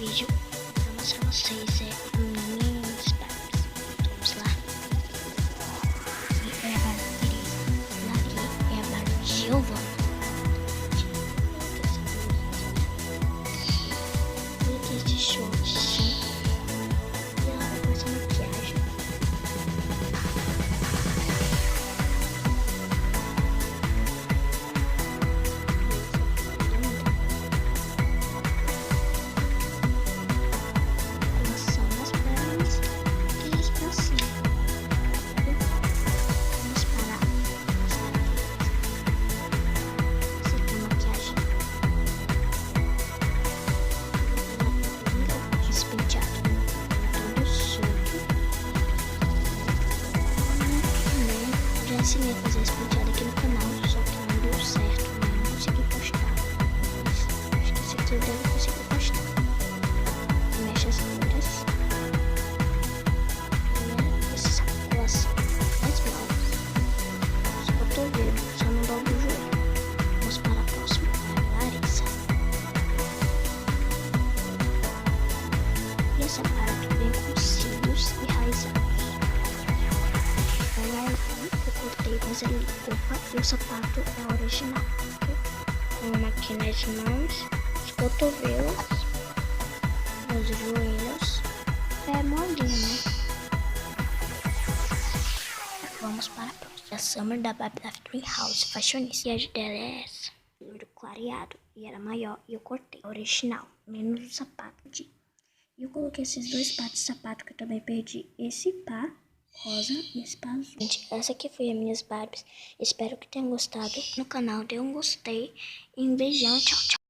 vídeo pra mostrar pra vocês minhas Barbies. Vamos lá. Aqui é a Barbie Teresa. Aqui é a Barbie Giovanna. E aqui este short. E ela vai fazer maquiagem. Ensinei a fazer esse penteado aqui no canal, só que não deu certo, né? Não consegui postar. Acho que esse aqui eu devo conseguir postar. Mexe as cores. E esse sacola mais mal. Os cotovelos, só não dobra o joelho. Vamos para a próxima, a Larissa. E essa parte vem com cílios e raizados. Mas ele roupa e o sapato é original, com aqui nas mãos, os cotovelos, os joelhos, é molinho, né? Vamos para a próxima, a Summer da Barbie Dream House Fashionista. E a dela é essa, loiro clareado, e era maior, e eu cortei, original, menos o sapato. E eu coloquei esses dois pares de sapato que eu também perdi, esse par rosa e esse par azul. Gente, essa aqui foi as minhas Barbies. Espero que tenham gostado. No canal dê um gostei e um beijão. Tchau, tchau.